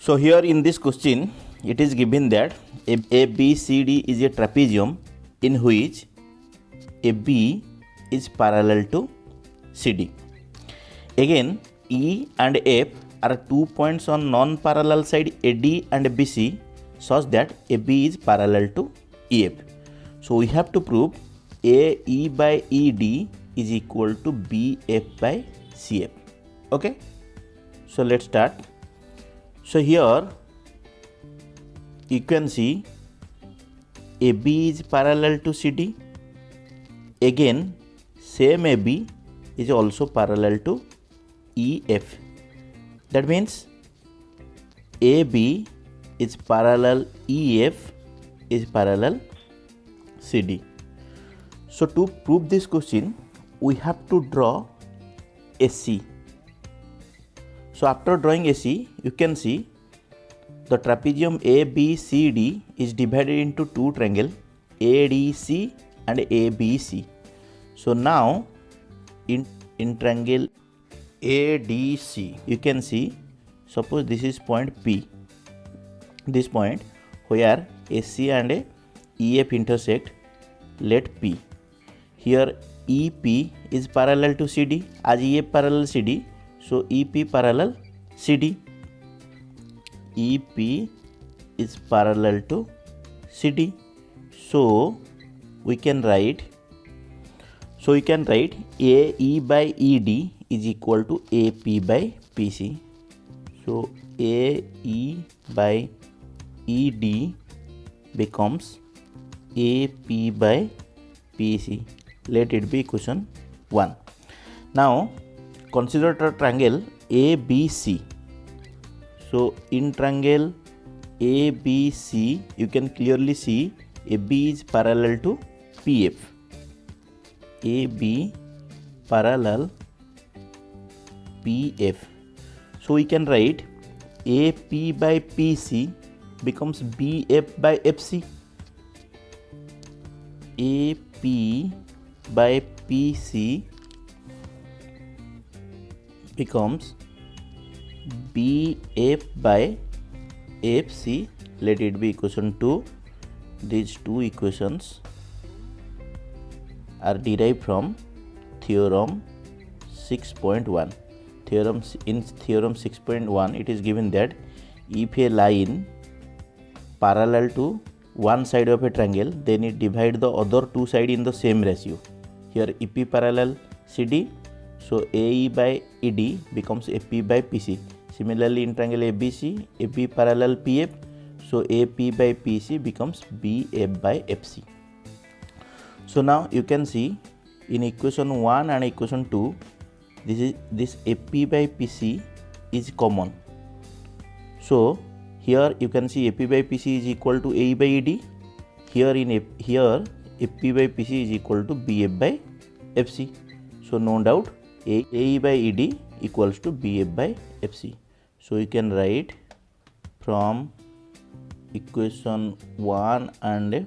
So here in this question, it is given that ABCD is a trapezium in which AB is parallel to CD. Again, E and F are 2 points on non-parallel side AD and BC such that AB is parallel to EF. So we have to prove AE by ED is equal to BF by CF. Okay, so let's start. So here you can see AB is parallel to CD. Again, same AB is also parallel to EF. That means AB is parallel EF is parallel CD. So to prove this question, we have to draw AC. So after drawing AC, you can see the trapezium ABCD is divided into two triangles, ADC and ABC. So now in triangle ADC, you can see, suppose this is point P, this point where AC and EF intersect, let P. Here EP is parallel to CD, as EF parallel CD, so EP parallel CD. EP is parallel to CD. So we can write AE by ED is equal to AP by PC. So AE by ED becomes AP by PC. Let it be equation 1. Now consider the triangle ABC. So in triangle ABC, you can clearly see AB is parallel to PF. AB parallel PF. So we can write AP by PC becomes BF by FC. AP by PC becomes BF by FC. Let it be equation 2. These two equations are derived from theorem 6.1. In theorem 6.1, it is given that if a line parallel to one side of a triangle, then it divide the other two sides in the same ratio. Here EP parallel CD, so AE by ED becomes AP by PC. Similarly in triangle ABC, AB parallel PF, so AP by PC becomes BF by FC. So now you can see in equation 1 and equation 2, this AP by PC is common. So here you can see AP by PC is equal to AE by ED. Here AP by PC is equal to BF by FC. So no doubt AE by ED equals to BF by FC. So you can write from equation 1 and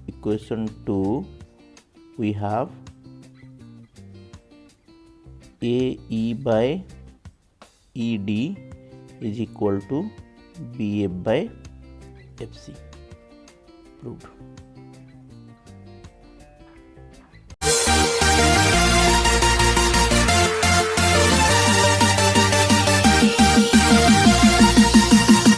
equation 2, we have AE by ED is equal to BF by FC. Proved.